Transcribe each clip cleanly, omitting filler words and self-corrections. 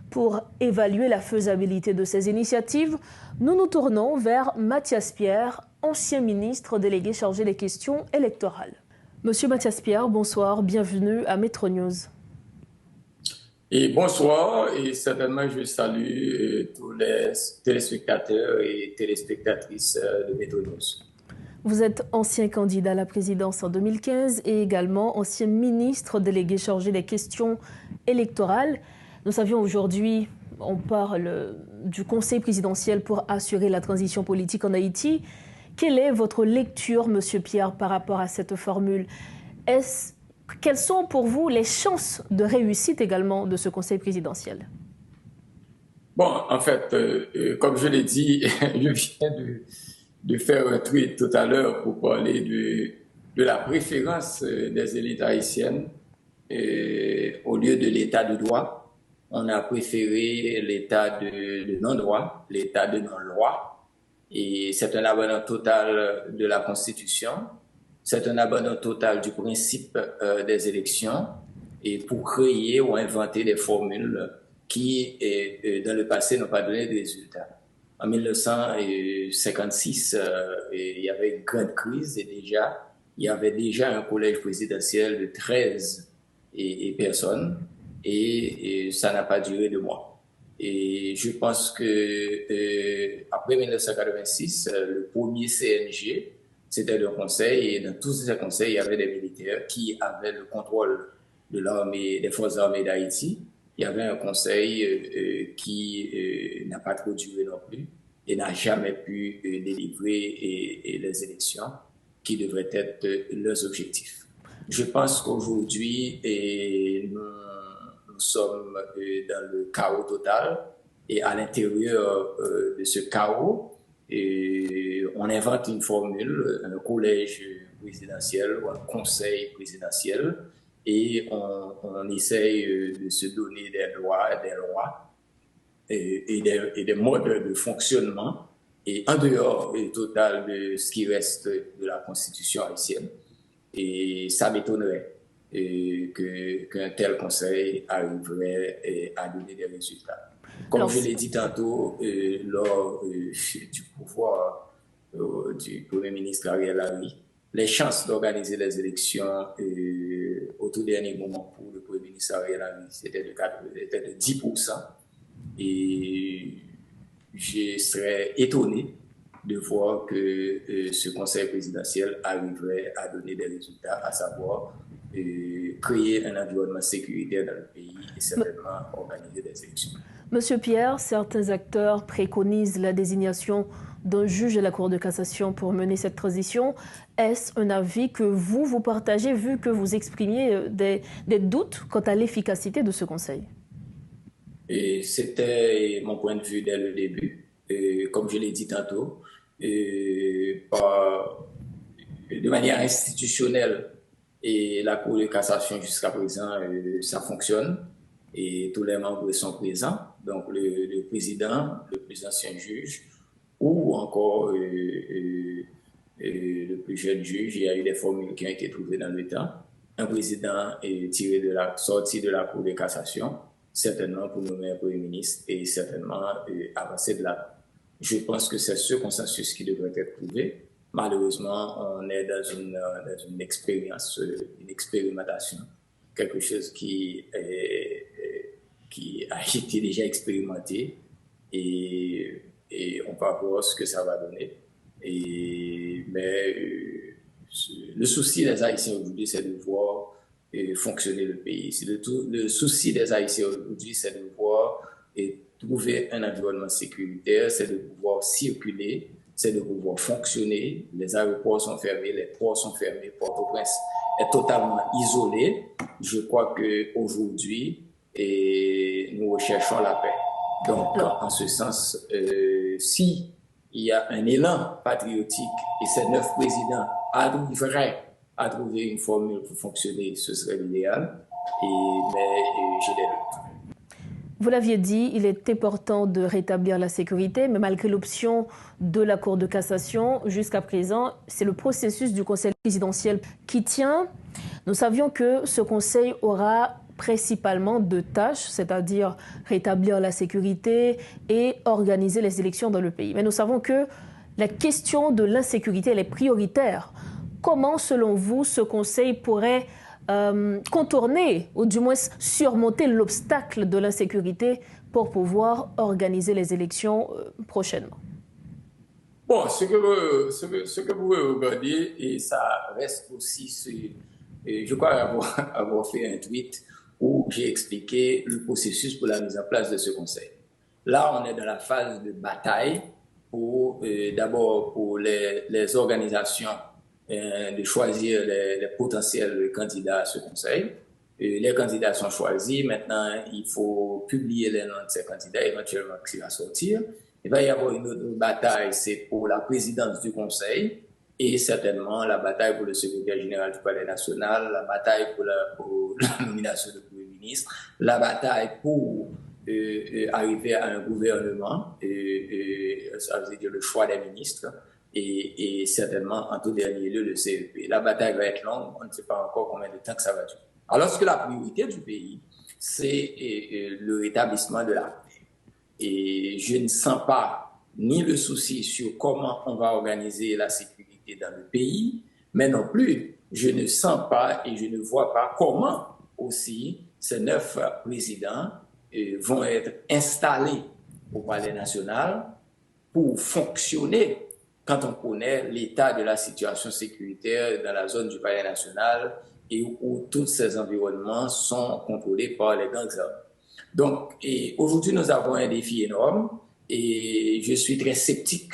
Pour évaluer la faisabilité de ces initiatives, nous nous tournons vers Mathias Pierre, ancien ministre délégué chargé des questions électorales. Monsieur Mathias Pierre, bonsoir, bienvenue à Metro News. Et bonsoir, et certainement je salue tous les téléspectateurs et téléspectatrices de Metro News. Vous êtes ancien candidat à la présidence en 2015 et également ancien ministre délégué chargé des questions électorales. Nous savions aujourd'hui, on parle du Conseil présidentiel pour assurer la transition politique en Haïti. Quelle est votre lecture, Monsieur Pierre, par rapport à cette formule? Quelles sont pour vous les chances de réussite également de ce Conseil présidentiel? Bon, en fait, comme je l'ai dit, je viens de faire un tweet tout à l'heure pour parler de la préférence des élites haïtiennes au lieu de l'état de droit. On a préféré l'état de non-droit, l'état de non-loi. Et c'est un abandon total de la Constitution. C'est un abandon total du principe des élections et pour créer ou inventer des formules qui, dans le passé, n'ont pas donné de résultats. En 1956, il y avait une grande crise et il y avait déjà un collège présidentiel de 13 personnes. Et ça n'a pas duré 2 mois. Et je pense que après 1986, le premier CNG, c'était le conseil, et dans tous ces conseils, il y avait des militaires qui avaient le contrôle de l'armée, des forces armées d'Haïti. Il y avait un conseil qui n'a pas trop duré non plus et n'a jamais pu délivrer les élections qui devraient être leurs objectifs. Je pense qu'aujourd'hui, nous sommes dans le chaos total et à l'intérieur de ce chaos, on invente une formule, un collège présidentiel ou un conseil présidentiel et on essaye de se donner des lois et des modes de fonctionnement et en dehors total de ce qui reste de la Constitution haïtienne. Et ça m'étonnerait qu'un tel conseil arriverait à donner des résultats. Comme je l'ai dit tantôt, lors du pouvoir du Premier ministre Ariel Henry, les chances d'organiser les élections au tout dernier moment pour le Premier ministre Ariel Henry, c'était de 10%. Et je serais étonné de voir que ce conseil présidentiel arriverait à donner des résultats, à savoir créer un environnement sécuritaire dans le pays et certainement organiser des élections. Monsieur Pierre, certains acteurs préconisent la désignation d'un juge de la Cour de cassation pour mener cette transition. Est-ce un avis que vous partagez, vu que vous exprimiez des doutes quant à l'efficacité de ce conseil? C'était mon point de vue dès le début. Comme je l'ai dit tantôt, de manière institutionnelle, et la Cour de cassation jusqu'à présent, ça fonctionne et tous les membres sont présents. Donc le président, le plus ancien juge ou encore le plus jeune juge, il y a eu des formules qui ont été trouvées dans le temps. Un président est sorti de la Cour de cassation, certainement pour nommer un Premier ministre et certainement avancer de là. Je pense que c'est ce consensus qui devrait être trouvé. Malheureusement, on est dans une expérience, une expérimentation, quelque chose qui a été déjà expérimenté et on va voir ce que ça va donner. Mais le souci des Haïtiens aujourd'hui, c'est de voir fonctionner le pays. Le souci des Haïtiens aujourd'hui, c'est de voir trouver un environnement sécuritaire, c'est de pouvoir circuler, c'est de pouvoir fonctionner. Les aéroports sont fermés, les ports sont fermés, Port-au-Prince est totalement isolé. Je crois qu'aujourd'hui, nous recherchons la paix. Donc, en ce sens, si il y a un élan patriotique et ces 9 présidents arriveraient à trouver une formule pour fonctionner, ce serait l'idéal. Mais j'ai des doutes. Vous l'aviez dit, il est important de rétablir la sécurité, mais malgré l'option de la Cour de cassation, jusqu'à présent, c'est le processus du Conseil présidentiel qui tient. Nous savions que ce Conseil aura principalement deux tâches, c'est-à-dire rétablir la sécurité et organiser les élections dans le pays. Mais nous savons que la question de l'insécurité, elle est prioritaire. Comment, selon vous, ce Conseil pourrait contourner, ou du moins surmonter l'obstacle de l'insécurité pour pouvoir organiser les élections prochainement? Bon, ce que vous regardez, et ça reste aussi, je crois avoir fait un tweet où j'ai expliqué le processus pour la mise en place de ce conseil. Là, on est dans la phase de bataille pour, d'abord, pour les organisations de choisir les potentiels candidats à ce conseil. Les candidats sont choisis. Maintenant, il faut publier les noms de ces candidats, éventuellement qui va sortir. Il va y avoir une autre bataille, c'est pour la présidence du conseil et certainement la bataille pour le secrétaire général du Palais national, la bataille pour la nomination du Premier ministre, la bataille pour arriver à un gouvernement, ça veut dire le choix des ministres, et certainement, en tout dernier lieu, le CEP. La bataille va être longue, on ne sait pas encore combien de temps que ça va durer. Alors que la priorité du pays, c'est le rétablissement de la paix. Et je ne sens pas ni le souci sur comment on va organiser la sécurité dans le pays, mais non plus, je ne sens pas et je ne vois pas comment aussi ces 9 présidents vont être installés au Palais national pour fonctionner quand on connaît l'état de la situation sécuritaire dans la zone du Palais national et où tous ces environnements sont contrôlés par les gangs armés. Donc, aujourd'hui, nous avons un défi énorme et je suis très sceptique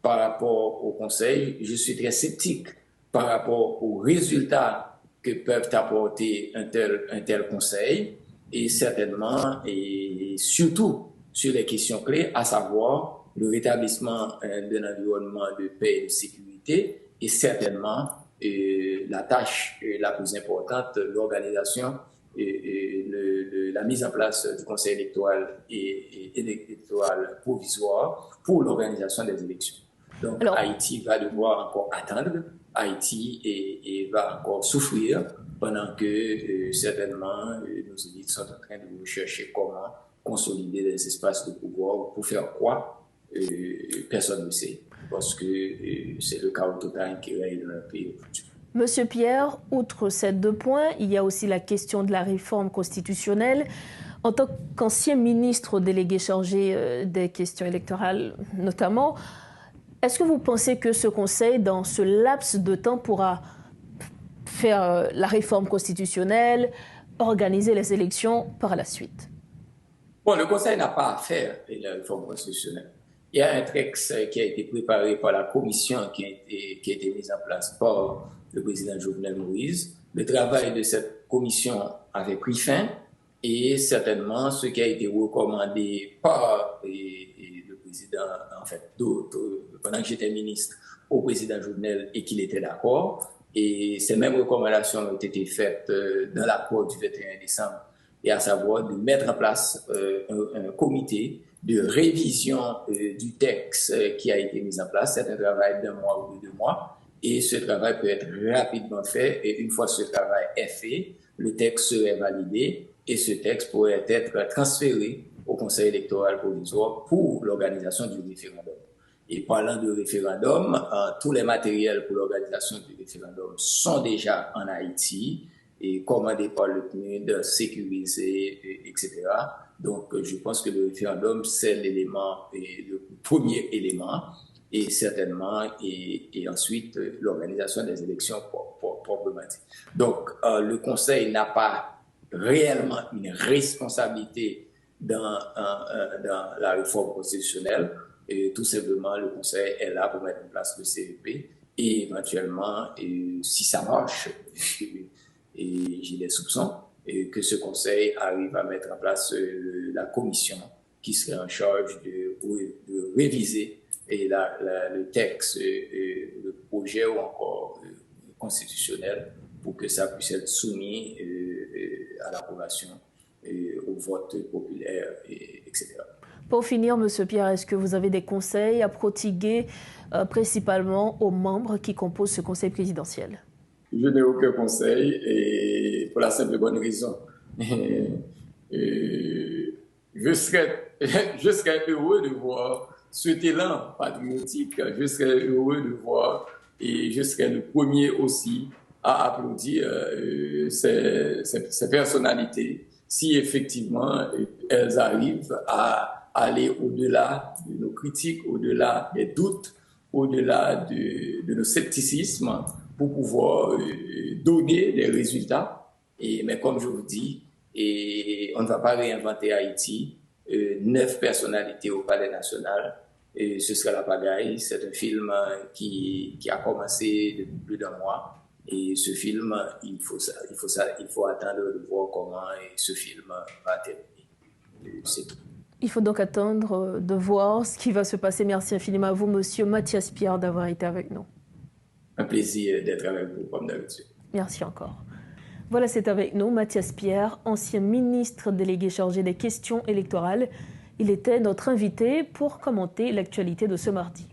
par rapport au Conseil. Je suis très sceptique par rapport aux résultats que peuvent apporter un tel Conseil et certainement et surtout sur les questions clés, à savoir le rétablissement d'un environnement de paix et de sécurité et certainement la tâche la plus importante, l'organisation la mise en place du conseil électoral et électoral provisoire pour l'organisation des élections. Donc, Haïti va devoir encore attendre, Haïti va encore souffrir pendant que certainement nos élites sont en train de rechercher comment consolider les espaces de pouvoir pour faire quoi, personne ne sait, parce que c'est le chaos total qui règne dans le pays aujourd'hui. Monsieur Pierre, outre ces deux points, il y a aussi la question de la réforme constitutionnelle. En tant qu'ancien ministre délégué chargé des questions électorales notamment, est-ce que vous pensez que ce Conseil, dans ce laps de temps, pourra faire la réforme constitutionnelle, organiser les élections par la suite? Bon, le Conseil n'a pas à faire la réforme constitutionnelle. Il y a un texte qui a été préparé par la commission qui a été mise en place par le président Jovenel Moïse. Le travail de cette commission avait pris fin et certainement ce qui a été recommandé par le président, en fait, pendant que j'étais ministre, au président Jovenel et qu'il était d'accord. Et ces mêmes recommandations ont été faites dans l'accord du 21 décembre, et à savoir de mettre en place un comité de révision du texte qui a été mis en place. C'est un travail d'1 mois ou de 2 mois. Et ce travail peut être rapidement fait. Et une fois ce travail est fait, le texte serait validé et ce texte pourrait être transféré au Conseil électoral provisoire pour l'organisation du référendum. Et parlant de référendum, tous les matériels pour l'organisation du référendum sont déjà en Haïti et commandés par le PNUD, sécurisés, etc. Donc, je pense que le référendum, c'est l'élément, le premier élément. Et certainement, et ensuite l'organisation des élections proprement dit. Donc, le Conseil n'a pas réellement une responsabilité dans la réforme constitutionnelle. Et tout simplement, le Conseil est là pour mettre en place le CEP et éventuellement, si ça marche, et j'ai des soupçons, que ce Conseil arrive à mettre en place la commission qui serait en charge de réviser et le texte, le projet ou encore constitutionnel pour que ça puisse être soumis à l'approbation, au vote populaire, etc. Pour finir, M. Pierre, est-ce que vous avez des conseils à prodiguer principalement aux membres qui composent ce conseil présidentiel? Je n'ai aucun conseil et pour la simple et bonne raison Euh, je serais, je serais heureux de voir cet élan patriotique. Je serais heureux de voir et je serais le premier aussi à applaudir ces personnalités si effectivement elles arrivent à aller au-delà de nos critiques, au-delà des doutes, au-delà de nos scepticismes pour pouvoir donner des résultats. Mais comme je vous dis, on ne va pas réinventer Haïti. 9 personnalités au Palais national. Et ce sera la pagaille. C'est un film qui a commencé depuis plus d'un mois. Et ce film, il faut attendre de voir comment ce film va terminer. C'est tout. Il faut donc attendre de voir ce qui va se passer. Merci infiniment à vous, monsieur Mathias Pierre, d'avoir été avec nous. Un plaisir d'être avec vous, comme d'habitude. Merci encore. Voilà, c'est avec nous Mathias Pierre, ancien ministre délégué chargé des questions électorales. Il était notre invité pour commenter l'actualité de ce mardi.